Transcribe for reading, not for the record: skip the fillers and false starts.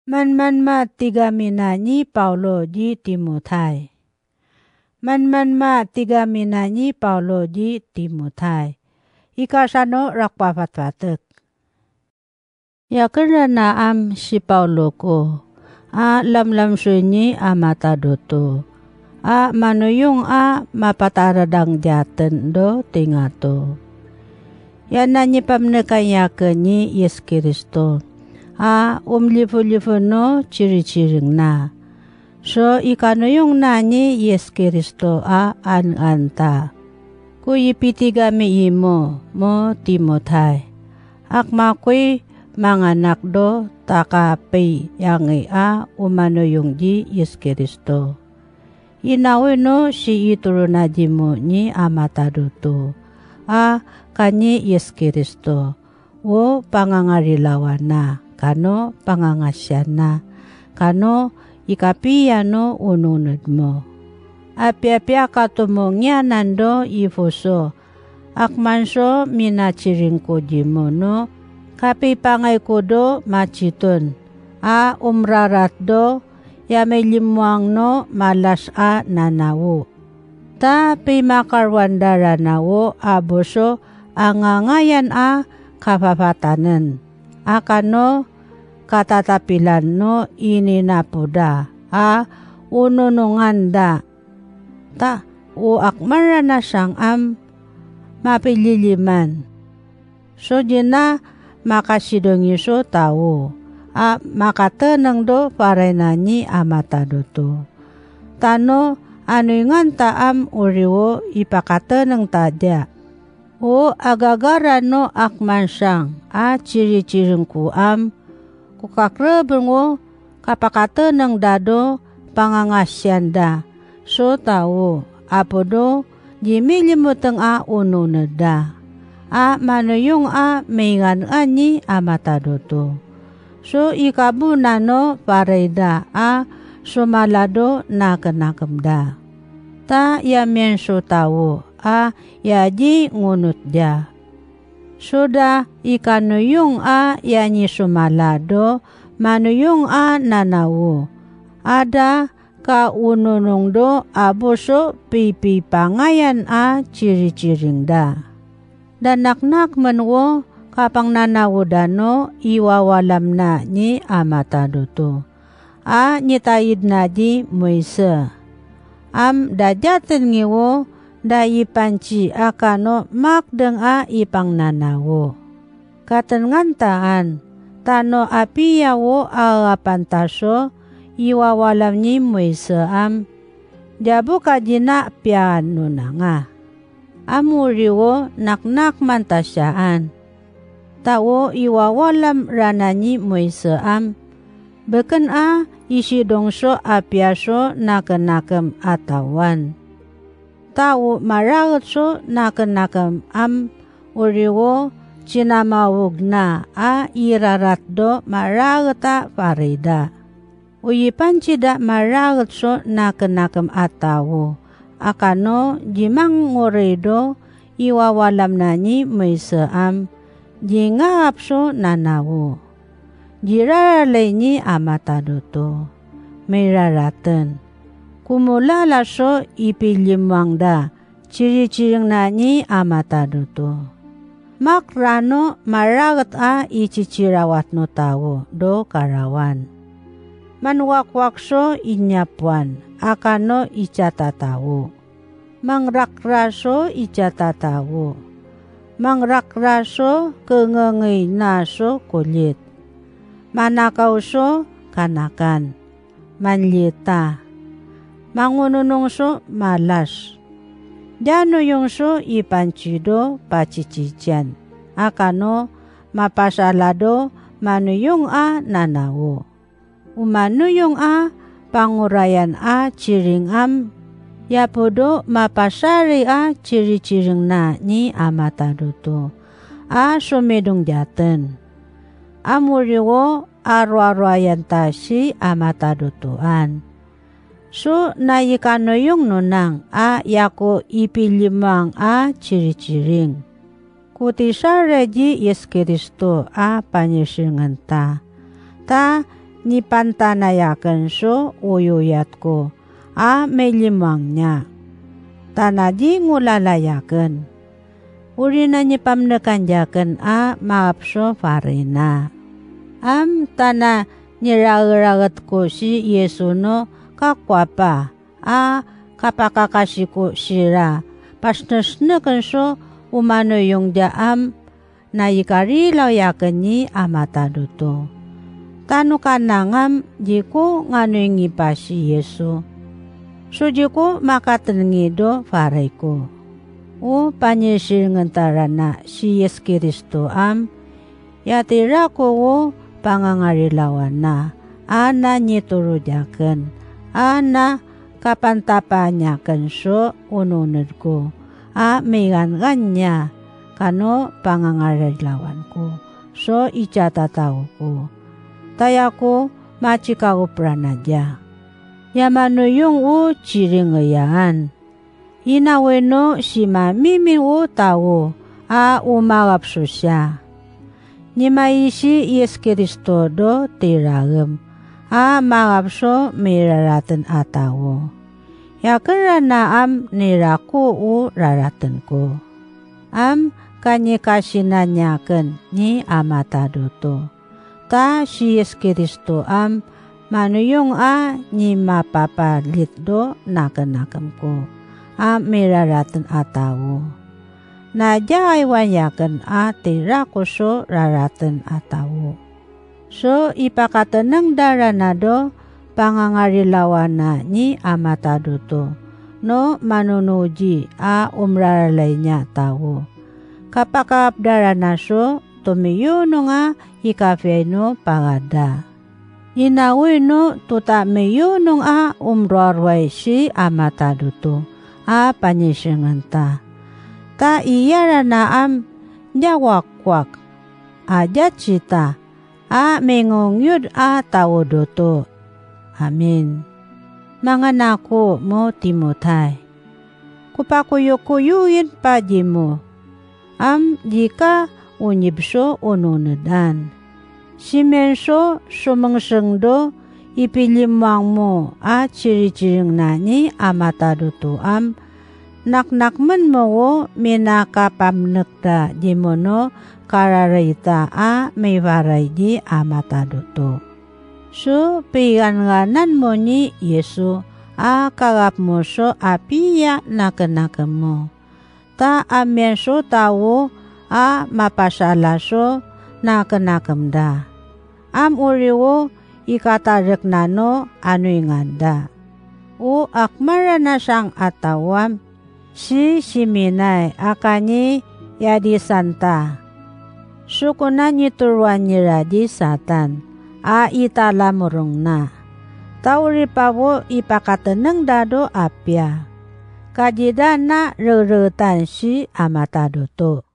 Man tiga minanyi Paulo di Timothai. Man tiga minanyi Paulo di Timothai. Ikasano rakpapat-patek. Ya karena si Paulo ko. Lam sunyi mata doto. Manuyong mapataradang jaten do tingato. Ya nanyi pamnekaya kenyi Yes Kristo. Lifu no ciri-ciring na. So ikano yung nanyi Yes Kristo an anta. Kuyipitiga mi imo mo Timothai. Akmakoy manganak do takapay yangi umano yung di Yes Kristo. Inawi no si ituro na di mo ni amataduto. Kanyi Yes Kristo. Wo pangangarilawan na. Kano pangangasyan na. Kano ikapiya no ununod mo. Api-api akatumongya nando ifuso. Akmanso minachiring ko di mo no. Kapi pangay ko do machiton. Umrarat do yamay limuang no malas nanawo. Tapi makarwandara nawo aboso angangayan kapapatanen. Akano katatapilan no ininapuda unununganda akmara na siyang mapililiman. So dina makasidong iso tao makatenang do paray na ni amataduto. Tano ano yung taam uriwo ipakatenang tadya. Agagara no akman siyang ciri-ciring kuam kukakrebeng kapakate ng dado pangangasyan da. So tao apodo jimilimuteng ununod da. Manuyong maingan ni amatadoto. So ikabuna no pareda sumalado na kanakam da. Ta yamen so tao yaji ngunut dia. Sudah ikanuyong yanyi sumalado manuyong nanawo. Ada kaununong do aboso pipi pangayan ciri-ciring da. Danaknak menwo kapang nanawo dano iwawalam na ni amataduto. Nyitayid na di Moise. Dajaten ngiwo dai panci akano makdeng ipang nanawo. Katengantaan tano apiyawo pantaso iwawalam ni Moise jabu kajina piano na nga. Amuriwo naknak mantasyaan. Tawo iwawalam rana ni Moise beken isidongso apiaso nakenakam atawan. Tao maragot so nakenakam uriwo cinamawog na irarat do maragot parida. Uyipan cida maragot so nakenakam atawo. Akano jimang ngoredo iwawalam na ni Moise jingap so nanawo. Jiraralay ni amataduto. May raratan. Kumulala so ipilimwang da, ciri-ciring na ni amataduto. Makrano maragat ichichirawat no tao do karawan. Manwakwak so inyapuan, akano ichatatawo. Mangrakraso ichatatawo. Mangrakraso kengengay na so kulit. Manakaw so kanakan. Manlita. Mangununong so malas. Dano yung so ipanchido pachicichan. Akano mapasalado manuyong nanawo. Umanuyong pangurayan ciring yapodo mapasari ciri-ciring na ni amataduto. Sumedong jaten. Amuriwo arwa-arwayan si amatadutuan. So naikano yung nunang yako ipilimang ciri-ciring. Kuti sa reji Yes Kristo panyisingan ta nipantanayakan so uyuyat ko, may limang niya. Tanadi ngulalayakan. Uri na nipamnakanjakan maapso farina. Tana niragaragat ko si Yesu no kakwapa, kapakakashi ko sira. Pasnasnakan so umano yung daam na ikarilaw yakan ni amatado to. Tano ka nangam di ko ngano yung ipa si Yesu. So di ko makatangido faray ko. O panyesir ngantara na si Yes Kristo yatira ko o pangangarilawan na. Ana niturudakan. Ana kapantapanyakan so ununod ko. Migan niya kano pangangarilawan ko. So ichatataw ko. Taya ko machikaw pranadya. Yamano yung chiringayaan. Inaweno si mamimi tao umagapso siya. Nimaisi Yes Kristo do tiragam. Magapso miraratan atawo. Yakara na niraku raratan ko. Kanyikasinanyakan ni amatado to. Ta si Yes Kristo manuyong ni mapapalit do nakanakam ko. Miraratan atawo. Nadya ay wanyakan tira ko so raratan atawo. So ipakatanang daranado pangangarilawan na ni amatado to. No manunuji umraralay niya tawo. Kapakapdara na so tumiyo no ikafe no pagada. Inawi no tutamiyo no umrarway si amatado to. Panyisinganta. Ta iyara na nyawakwak. Jachita. Mengongyud tawo doto. Amin. Mga nako mo Timotay. Kupakuyukuyuin pa di mo. Jika unyibso ununudan. Simenso sumangsengdo ipilimang mo chiri-chiring nani amatado to naknakman mo minakapamnekta di mo no kararita may varay di amatado to. So piganganan mo ni Yesu kagap mo so apiya nakanakam mo. Ta amenso tawo mapasala so nakanakam da. Uriwo ikatarik na no inganda. Akmara na siyang atawam si Siminay akani yadi santa. Sukunan nituruan nira di satan italamurong na. Tauri pawo ipakatanang dado apya. Kadida na rurutan si amatado to.